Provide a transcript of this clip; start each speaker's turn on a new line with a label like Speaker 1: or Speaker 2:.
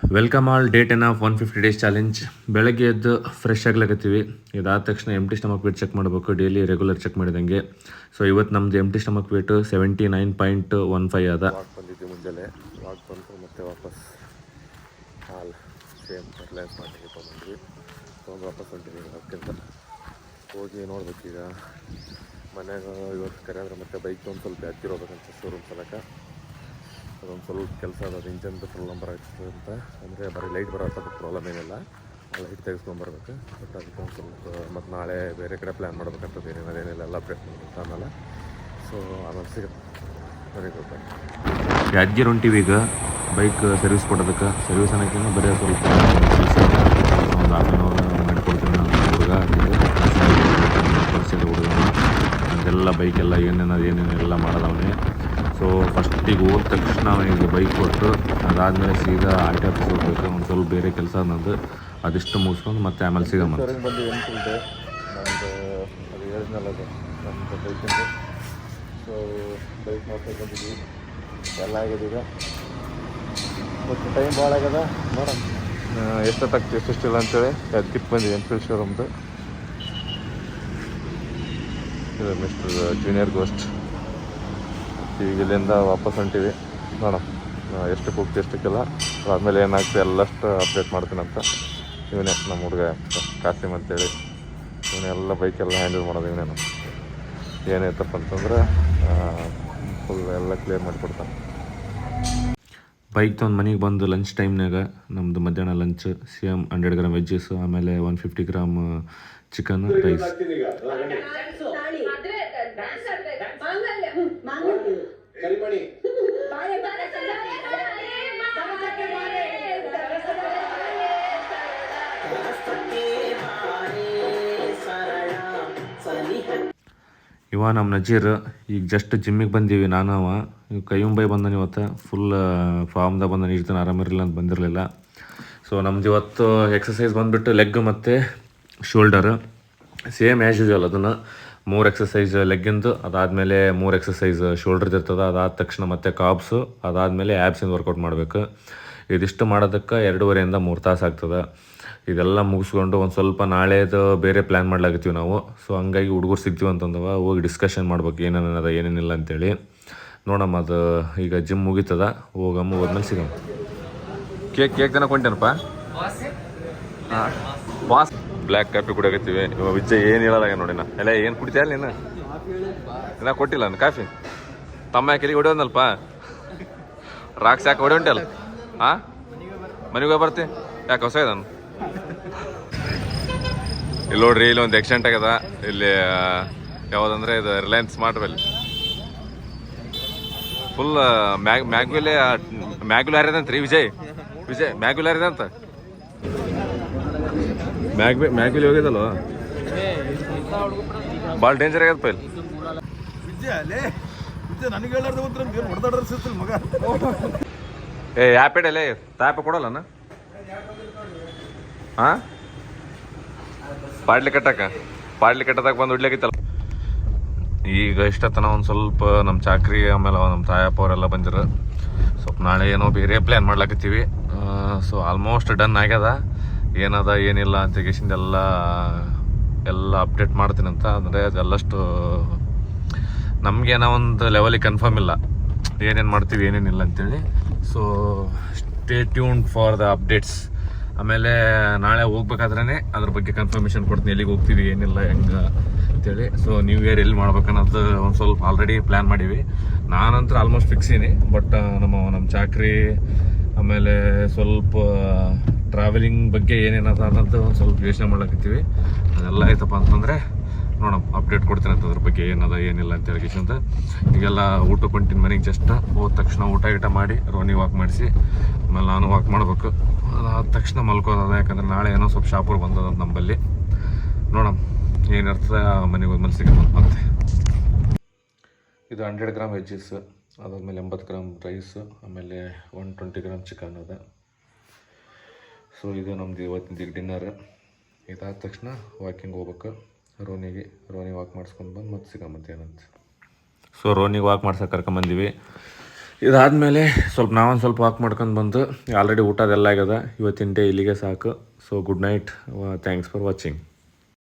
Speaker 1: Welcome all day 10 of 150 days challenge. ಬೆಳಗ್ಗೆ ಎದ್ದು fresh ಆಗ್ಲಕತ್ತೀವಿ. ಇದಾದ ತಕ್ಷಣ ಎಂಟಿ ಸ್ಟಮಕ್ ವೇಟ್ ಚೆಕ್ ಮಾಡಬೇಕು, ಡೈಲಿ ರೆಗ್ಯುಲರ್ ಚೆಕ್ ಮಾಡಿದಂಗೆ. ಸೊ ಇವತ್ತು ನಮ್ಮದು ಎಂಟಿ ಸ್ಟಮಕ್ ವೇಟ್ 79.15 ಅದ.
Speaker 2: ವಾಕ್ ಬಂದಿದ್ದೆ ಮುಂಜಾನೆ, ವಾಕ್ ಬಂತು ಮತ್ತೆ ವಾಪಸ್ ಹಾಲ್ ಸೇಮ್ ರಿಲಯನ್ಸ್ ಮಾರ್ಟಿಗೆ ತೊಗೊಂಡ್ವಿ. ತೊಗೊಂಡು ವಾಪಸ್ ಹೊಂಟಿವಿ. ಅದಕ್ಕಿಂತ ಹೋಗಿ ನೋಡ್ಬೇಕೀಗ ಮನ್ಯಾಗ ಇವತ್ತು ಕರೆ ಅಂದ್ರೆ ಮತ್ತೆ ಬೈಕ್ ತೊಗೊಂಡು ಸ್ವಲ್ಪ ಹತ್ತಿರೋಬೇಕಂತ ಶೋರೂಮ್ ಸಲಕ. ಅದೊಂದು ಸ್ವಲ್ಪ ಕೆಲಸ ಅದು ಇಂಜನ್ದು ಫುಲ್ ನಂಬರ್ ಆಗ್ತದೆ ಅಂತ, ಅಂದರೆ ಬರೀ ಲೈಟ್ ಬರೋ ಪ್ರಾಬ್ಲಮ್ ಏನಿಲ್ಲ, ಲೈಟ್ ತೆಗೆಸ್ಕೊಂಬರ್ಬೇಕು. ಬಟ್ ಅದಕ್ಕೆ ಒಂದು ಸ್ವಲ್ಪ ಮತ್ತು ನಾಳೆ ಬೇರೆ ಕಡೆ ಪ್ಲ್ಯಾನ್ ಮಾಡ್ಬೇಕಂತದ್ದು ಏನೇನಿಲ್ಲ ಎಲ್ಲ ಅಪ್ಡೇಟ್ ಮಾಡ್ಬೇಕು ಆಮೇಲೆ. ಸೊ ಆಮೇಲೆ ಸಿಗುತ್ತೆ. Very good.
Speaker 1: ಯಾದಗಿರಿ ಹೊಂಟಿವಿ ಈಗ ಬೈಕ್ ಸರ್ವಿಸ್ ಕೊಡೋದಕ್ಕೆ. ಸರ್ವಿಸ್ ಅನ್ನೋಕ್ಕಿಂತ ಬರೀ ಸ್ವಲ್ಪ ಒಂದು ಹಾಫ್ ಆನ್ ಅವರ್ ಮಾಡಿಕೊಡ್ತೀನಿ ನಾನು ಹುಡುಗ ಹುಡುಗ ಅದೆಲ್ಲ ಬೈಕೆಲ್ಲ ಏನೇನೆಲ್ಲ ಮಾಡೋದವನೇ. ಸೊ ಫಸ್ಟಿಗೆ ಹೋದ ತಕ್ಷಣ ಅವನಿಗೆ ಬೈಕ್ ಕೊಟ್ಟು ಅದಾದಮೇಲೆ ಸೀದಾ ಆರ್ ಟಿ ಆಫೀಸ್ ಹೋಗ್ಬೇಕು. ಒಂದು ಸ್ವಲ್ಪ ಬೇರೆ ಕೆಲಸ ಅನ್ನೋದು ಅದಿಷ್ಟು ಮುಗಿಸ್ಕೊಂಡು ಮತ್ತೆ ಆಮೇಲೆ ಸಿಗಮ್ಮ.
Speaker 2: ಬಂದು ಏನ್ಕುಂಟೆ ನಮ್ಮದು ಅದು ಹೇಳಿದ್ನಲ್ಲ, ಅದು ನಮ್ಮದು ಬೈಕಿಂದು. ಸೊ ಬೈಕ್ ಮಾಡ್ಕೊಂಡು ಬಂದಿದ್ವಿ, ಎಲ್ಲ ಆಗಿದೆ ಈಗ. ಮತ್ತು ಟೈಮ್ ಭಾಳ ಆಗ್ಯದ, ನೋಡೋಣ ಎಷ್ಟೊತ್ತಾಗ್ತಿ ಎಷ್ಟಿಲ್ಲ ಅಂತೇಳಿ ಅದಕ್ಕಿತ್ತು ಬಂದಿದೆ ಎನ್ಫೀಲ್ಡ್ ಶೋರೂಮ್ದು. ಇದು ಮಿಸ್ಟರ್ ಜೂನಿಯರ್ ಗೋಸ್ಟ್. ಈಗ ಇಲ್ಲಿಂದ ವಾಪಸ್ ಹೊಂಟಿವಿ. ನೋಡೋಣ ಎಷ್ಟಕ್ಕೆ ಹೋಗ್ತಿ ಎಷ್ಟಕ್ಕೆಲ್ಲ, ಅದಾದಮೇಲೆ ಏನಾಗ್ತದೆ ಎಲ್ಲಷ್ಟು ಅಪ್ಡೇಟ್ ಮಾಡ್ತೀನಂತ. ಇವನೇ ನಮ್ಮ ಹುಡುಗ ಕಾಸಿಮ್ ಅಂತೇಳಿ, ಇವನ್ನೆಲ್ಲ ಬೈಕೆಲ್ಲ ಹ್ಯಾಂಡಲ್ ಮಾಡೋದು ಇವನೇನು. ಏನೈತಪ್ಪ ಅಂತಂದ್ರೆ ಫುಲ್ ಎಲ್ಲ ಕ್ಲಿಯರ್ ಮಾಡಿಕೊಡ್ತಾನೆ.
Speaker 1: ಬೈಕ್ ತೊಗೊಂಡು ಮನೆಗೆ ಬಂದು ಲಂಚ್ ಟೈಮ್ನಾಗ ನಮ್ಮದು ಮಧ್ಯಾಹ್ನ ಲಂಚ್ ಸೇಮ್ 100 ಗ್ರಾಮ್ ವೆಜ್ಜಸ್, ಆಮೇಲೆ 150 ಗ್ರಾಮ್ ಚಿಕನ್ ರೈಸ್. ಇವ ನಮ್ಮ ನಜೀರ್ ಈಗ ಜಸ್ಟ್ ಜಿಮ್ಮಿಗೆ ಬಂದೀವಿ. ನಾನು ಅವ ಕೈಯುಂಬೈ ಬಂದಾನೆ ಇವತ್ತು, ಫುಲ್ ಫಾರ್ಮ್ದಾಗ ಬಂದಾನೆ. ಇಷ್ಟು ಆರಾಮಿರಲಿಲ್ಲ ಅಂತ ಬಂದಿರಲಿಲ್ಲ. ಸೊ ನಮ್ದು ಇವತ್ತು ಎಕ್ಸಸೈಸ್ ಬಂದುಬಿಟ್ಟು ಲೆಗ್ ಮತ್ತು ಶೋಲ್ಡರ್ ಸೇಮ್ ಆ್ಯಸ್ ಯೂಶುವಲ್. ಅದನ್ನು 3 ಎಕ್ಸಸೈಸ್ ಲೆಗ್ಗಿಂದು, ಅದಾದಮೇಲೆ 3 ಎಕ್ಸಸೈಸ್ ಶೋಲ್ಡ್ರದ್ದು ಇರ್ತದೆ. ಅದಾದ ತಕ್ಷಣ ಮತ್ತೆ ಕಾಬ್ಸು, ಅದಾದಮೇಲೆ ಆ್ಯಬ್ಸಿಂದ ವರ್ಕೌಟ್ ಮಾಡಬೇಕು. ಇದಿಷ್ಟು ಮಾಡೋದಕ್ಕೆ 2.5 3 ತಾಸು ಆಗ್ತದೆ. ಇದೆಲ್ಲ ಮುಗಿಸ್ಕೊಂಡು ಒಂದು ಸ್ವಲ್ಪ ನಾಳೆದು ಬೇರೆ ಪ್ಲ್ಯಾನ್ ಮಾಡ್ಲಾಗತ್ತೀವಿ ನಾವು. ಸೊ ಹಂಗಾಗಿ ಹುಡುಗರು ಸಿಗ್ತೀವಿ ಅಂತಂದವ, ಹೋಗಿ ಡಿಸ್ಕಷನ್ ಮಾಡ್ಬೇಕು ಏನೇನದ ಏನೇನಿಲ್ಲ ಅಂತೇಳಿ. ನೋಡಮ್ಮ, ಅದು ಈಗ ಜಿಮ್ ಮುಗೀತದ, ಹೋಗಮ್ಮ, ಹೋದ್ಮೇಲೆ ಸಿಗಮ್ಮ. ಕೇಕ್ ತನಕ ಕೊಂಟೇನಪ್ಪ ಹಾಂ ಬಾಸ್. Black coffee ಕುಡಿಯಾಕತ್ತೀವಿ. ಇವಾಗ ವಿಜಯ್ ಏನು ಹೇಳಲ್ಲ ನೋಡಿನ ಎಲ್ಲ ಏನು ಕುಡಿತೀಯ ಅಲ್ಲಿ ನೀನು? ಇನ್ನ ಕೊಟ್ಟಿಲ್ಲ ನಾನು ಕಾಫಿ. ತಮ್ಮ ಯಾಕೆ ಎಲ್ಲಿಗೆ ಹೊಡೆಯೋದಲ್ಪ, ರಾಕ್ಸ್ ಯಾಕೆ ಹೊಡೆ ಉಂಟಲ್ಲ? ಹಾಂ ಮನೆಗೆ ಬರ್ತಿ ಯಾಕೆ ಹೊಸ ನಾನು ಇಲ್ಲಿ ನೋಡ್ರಿ, ಇಲ್ಲಿ ಒಂದು ಆಕ್ಸಿಡೆಂಟ್ ಆಗ್ಯದ. ಇಲ್ಲಿ ಯಾವುದಂದ್ರೆ ಇದು ರಿಲಯನ್ಸ್ ಮಾಡ್ರಲ್ಲಿ ಫುಲ್ ಮ್ಯಾಗ್ಯುಲ್ ಹಾರಿದಂತ ರೀ ವಿಜಯ್ ಮ್ಯಾಗ್ಯುಲ್ ಹಾರಿದೆ ಅಂತ. ಮ್ಯಾಗ್ಯುಲ್ ಹೋಗಿದಲ್ವ, ಭಾಳ ಡೇಂಜರ್ ಆಗ್ಯದಪ್ಪ ಇಲ್ಲಿ. ಯಾಪೇಡಲ್ಲೇ ತಾಪ ಕೊಡಲ್ಲನ? ಹಾಂ ಪಾಡ್ಲಿ ಕಟ್ಟದಾಗ ಬಂದು ಹೊಡ್ಲಿಕ್ಕಿತ್ತಲ್ಲ. ಈಗ ಇಷ್ಟತನ ಒಂದು ಸ್ವಲ್ಪ ನಮ್ಮ ಚಾಕ್ರಿ ಆಮೇಲೆ ನಮ್ಮ ತಾಯಪ್ಪ ಅವರೆಲ್ಲ ಬಂದಿರ. ಸ್ವಲ್ಪ ನಾಳೆ ಏನೋ ಬೇರೆ ಪ್ಲ್ಯಾನ್ ಮಾಡ್ಲಾಕತ್ತೀವಿ. ಸೊ ಆಲ್ಮೋಸ್ಟ್ ಡನ್ ಆಗ್ಯದ. ಏನದ ಏನಿಲ್ಲ ಅಂತ ಎಲ್ಲ ಅಪ್ಡೇಟ್ ಮಾಡ್ತೀನಂತ. ಅಂದರೆ ಅದೆಲ್ಲಷ್ಟು ನಮಗೇನೋ ಒಂದು ಲೆವೆಲಿಗೆ ಕನ್ಫರ್ಮ್ ಇಲ್ಲ ಏನೇನು ಮಾಡ್ತೀವಿ ಏನೇನಿಲ್ಲ ಅಂತೇಳಿ. So stay tune for the updates. ಆಮೇಲೆ ನಾಳೆ ಹೋಗ್ಬೇಕಾದ್ರೇ ಅದ್ರ ಬಗ್ಗೆ ಕನ್ಫರ್ಮೇಷನ್ ಕೊಡ್ತೀನಿ, ಎಲ್ಲಿಗೆ ಹೋಗ್ತೀವಿ ಏನಿಲ್ಲ ಹೆಂಗೆ ಅಂತೇಳಿ. ಸೊ ನ್ಯೂ ಇಯರ್ ಎಲ್ಲಿ ಮಾಡ್ಬೇಕನ್ನೋದು ಒಂದು ಸ್ವಲ್ಪ ಆಲ್ರೆಡಿ ಪ್ಲ್ಯಾನ್ ಮಾಡೀವಿ. ನಾನಂತೂ ಆಲ್ಮೋಸ್ಟ್ ಫಿಕ್ಸೀನಿ. ಬಟ್ ನಮ್ಮ ಚಾಕ್ರಿ ಆಮೇಲೆ ಸ್ವಲ್ಪ ಟ್ರಾವೆಲಿಂಗ್ ಬಗ್ಗೆ ಏನೇನದ ಅನ್ನೋದು ಒಂದು ಸ್ವಲ್ಪ ಯೋಚನೆ ಮಾಡ್ಲಾಕತ್ತೀವಿ. ಅದೆಲ್ಲ ಆಯ್ತಪ್ಪ ಅಂತಂದರೆ ನೋಡೋಣ, ಅಪ್ಡೇಟ್ ಕೊಡ್ತೀನಿ ಅಂತ ಅದ್ರ ಬಗ್ಗೆ ಏನದ ಏನಿಲ್ಲ ಅಂತ ಹೇಳಿಕೆಂತ. ಈಗೆಲ್ಲ ಊಟಕ್ಕೆ ಹೊಂಟಿನ ಮನೆಗೆ. ಜಸ್ಟ್ ಹೋದ ತಕ್ಷಣ ಊಟ ಮಾಡಿ ರೋನಿ ವಾಕ್ ಮಾಡಿಸಿ ಆಮೇಲೆ ನಾನು ವಾಕ್ ಮಾಡಬೇಕು. ಅದಾದ ತಕ್ಷಣ ಮಲ್ಕೋದ, ಯಾಕಂದ್ರೆ ನಾಳೆ ಏನೋ ಸ್ವಲ್ಪ ಶಾಪೂರ್ ಬಂದದ ನಮ್ಮಲ್ಲಿ. ನೋಡೋಣ ಏನಿರ್ತದೆ ಮನೆಗೆ ಹೋದ್ಮೇಲೆ ಸಿಗೋಣ ಮತ್ತೆ. ಇದು 100 ಗ್ರಾಮ್ ವೆಜ್ಜಸ್, ಅದಾದಮೇಲೆ 80 ಗ್ರಾಮ್ ರೈಸ್, ಆಮೇಲೆ 120 ಗ್ರಾಮ್ ಚಿಕನ್ ಅದ. ಸೊ ಇದು ನಮ್ದು ಇವತ್ತಿನ ಡಿನ್ನರ್. ಇದಾದ ತಕ್ಷಣ ವಾಕಿಂಗ್ ಹೋಗ್ಬೇಕು ರೋನಿ ವಾಕ್ ಮಾಡಿಸ್ಕೊಂಡು ಬಂದು ಮತ್ತೆ ಸಿಗಮ್ಮಂತ ಏನಂತ. ಸೊ ರೋನಿಗೆ ವಾಕ್ ಮಾಡ್ಸೋಕೆ ಕರ್ಕೊಂಬಂದಿವಿ. ಇದಾದಮೇಲೆ ನಾವೊಂದು ಸ್ವಲ್ಪ ವಾಕ್ ಮಾಡ್ಕೊಂಡು ಬಂದು ಆಲ್ರೆಡಿ ಊಟ ಅದೆಲ್ಲ ಆಗ್ಯದ. ಇವತ್ತಿನ ಡೇ ಇಲ್ಲಿಗೆ ಸಾಕು. So good night, thanks for watching.